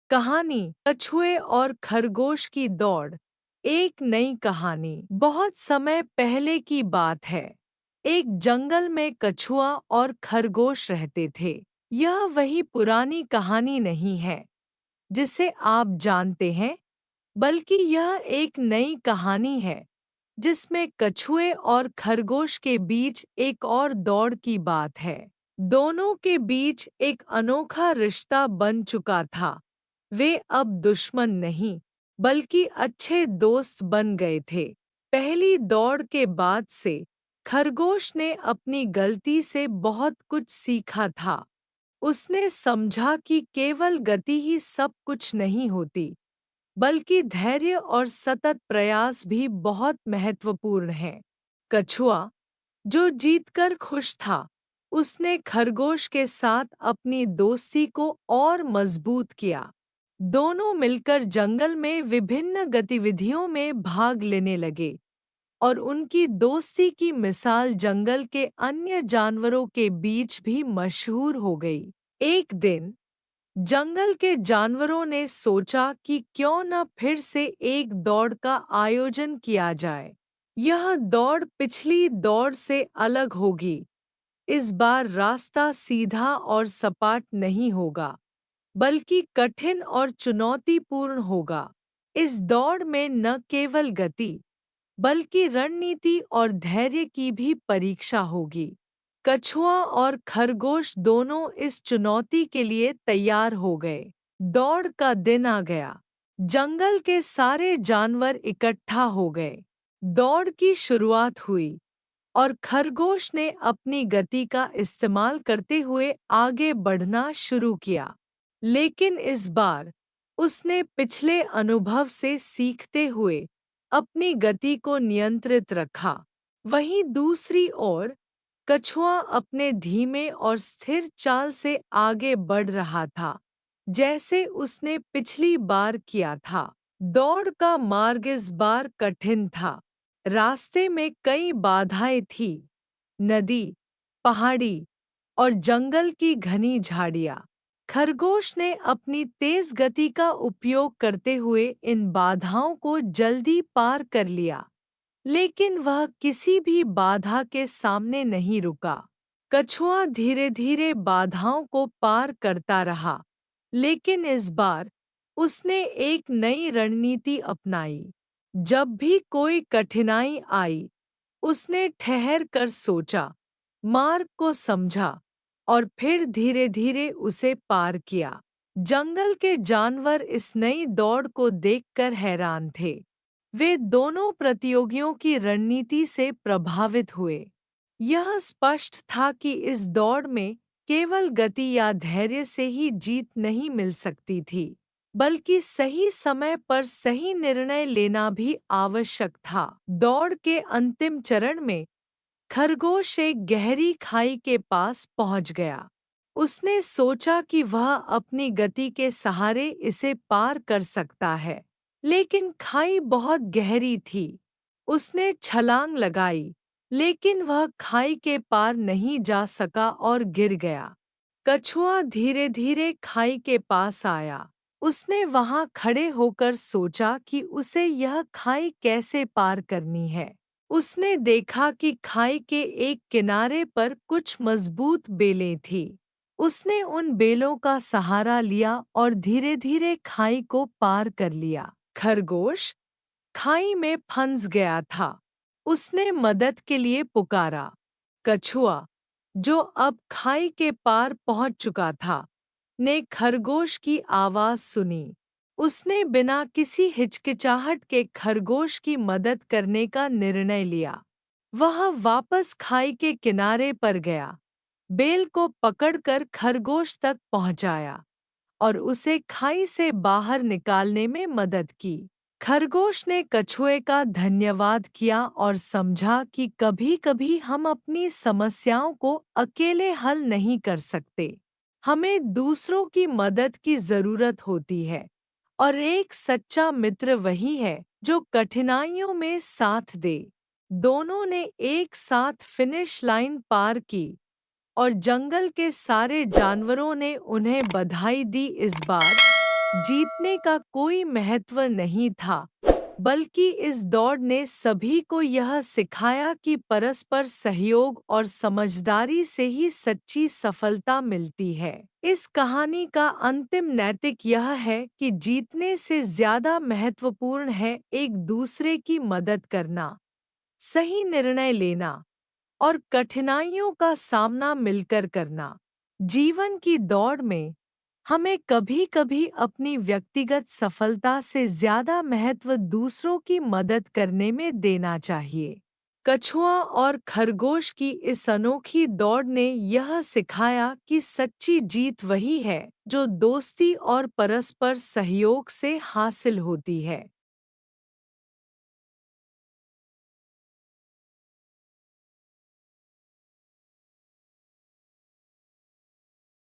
कहानी कछुए और खरगोश की दौड़। एक नई कहानी। बहुत समय पहले की बात है। एक जंगल में कछुआ और खरगोश रहते थे। यह वही पुरानी कहानी नहीं है जिसे आप जानते हैं, बल्कि यह एक नई कहानी है जिसमें कछुए और खरगोश के बीच एक और दौड़ की बात है। दोनों के बीच एक अनोखा रिश्ता बन चुका था। वे अब दुश्मन नहीं, बल्कि अच्छे दोस्त बन गए थे। पहली दौड़ के बाद से खरगोश ने अपनी गलती से बहुत कुछ सीखा था। उसने समझा कि केवल गति ही सब कुछ नहीं होती, बल्कि धैर्य और सतत प्रयास भी बहुत महत्वपूर्ण है। कछुआ, जो जीतकर खुश था, उसने खरगोश के साथ अपनी दोस्ती को और मजबूत किया। दोनों मिलकर जंगल में विभिन्न गतिविधियों में भाग लेने लगे और उनकी दोस्ती की मिसाल जंगल के अन्य जानवरों के बीच भी मशहूर हो गई। एक दिन जंगल के जानवरों ने सोचा कि क्यों न फिर से एक दौड़ का आयोजन किया जाए। यह दौड़ पिछली दौड़ से अलग होगी। इस बार रास्ता सीधा और सपाट नहीं होगा, बल्कि कठिन और चुनौतीपूर्ण होगा। इस दौड़ में न केवल गति, बल्कि रणनीति और धैर्य की भी परीक्षा होगी। कछुआ और खरगोश दोनों इस चुनौती के लिए तैयार हो गए। दौड़ का दिन आ गया। जंगल के सारे जानवर इकट्ठा हो गए। दौड़ की शुरुआत हुई और खरगोश ने अपनी गति का इस्तेमाल करते हुए आगे बढ़ना शुरू किया। लेकिन इस बार उसने पिछले अनुभव से सीखते हुए अपनी गति को नियंत्रित रखा। वहीं दूसरी ओर कछुआ अपने धीमे और स्थिर चाल से आगे बढ़ रहा था, जैसे उसने पिछली बार किया था। दौड़ का मार्ग इस बार कठिन था। रास्ते में कई बाधाएं थीं, नदी, पहाड़ी और जंगल की घनी झाड़ियां। खरगोश ने अपनी तेज गति का उपयोग करते हुए इन बाधाओं को जल्दी पार कर लिया, लेकिन वह किसी भी बाधा के सामने नहीं रुका। कछुआ धीरे-धीरे बाधाओं को पार करता रहा, लेकिन इस बार उसने एक नई रणनीति अपनाई। जब भी कोई कठिनाई आई, उसने ठहर कर सोचा, मार्ग को समझा और फिर धीरे-धीरे उसे पार किया। जंगल के जानवर इस नई दौड़ को देखकर हैरान थे। वे दोनों प्रतियोगियों की रणनीति से प्रभावित हुए। यह स्पष्ट था कि इस दौड़ में केवल गति या धैर्य से ही जीत नहीं मिल सकती थी, बल्कि सही समय पर सही निर्णय लेना भी आवश्यक था। दौड़ के अंतिम चरण में खरगोश एक गहरी खाई के पास पहुंच गया। उसने सोचा कि वह अपनी गति के सहारे इसे पार कर सकता है, लेकिन खाई बहुत गहरी थी। उसने छलांग लगाई, लेकिन वह खाई के पार नहीं जा सका और गिर गया। कछुआ धीरे-धीरे खाई के पास आया। उसने वहां खड़े होकर सोचा कि उसे यह खाई कैसे पार करनी है। उसने देखा कि खाई के एक किनारे पर कुछ मजबूत बेलें थीं। उसने उन बेलों का सहारा लिया और धीरे-धीरे खाई को पार कर लिया। खरगोश खाई में फंस गया था। उसने मदद के लिए पुकारा। कछुआ, जो अब खाई के पार पहुंच चुका था, ने खरगोश की आवाज सुनी। उसने बिना किसी हिचकिचाहट के खरगोश की मदद करने का निर्णय लिया। वह वापस खाई के किनारे पर गया, बेल को पकड़कर खरगोश तक पहुंचाया और उसे खाई से बाहर निकालने में मदद की। खरगोश ने कछुए का धन्यवाद किया और समझा कि कभी-कभी हम अपनी समस्याओं को अकेले हल नहीं कर सकते। हमें दूसरों की मदद की जरूरत होती है, और एक सच्चा मित्र वही है जो कठिनाइयों में साथ दे। दोनों ने एक साथ फिनिश लाइन पार की और जंगल के सारे जानवरों ने उन्हें बधाई दी। इस बार जीतने का कोई महत्व नहीं था, बल्कि इस दौड़ ने सभी को यह सिखाया कि परस्पर सहयोग और समझदारी से ही सच्ची सफलता मिलती है। इस कहानी का अंतिम नैतिक यह है कि जीतने से ज्यादा महत्वपूर्ण है एक दूसरे की मदद करना, सही निर्णय लेना और कठिनाइयों का सामना मिलकर करना। जीवन की दौड़ में हमें कभी-कभी अपनी व्यक्तिगत सफलता से ज्यादा महत्व दूसरों की मदद करने में देना चाहिए। कछुआ और खरगोश की इस अनोखी दौड़ ने यह सिखाया कि सच्ची जीत वही है जो दोस्ती और परस्पर सहयोग से हासिल होती है।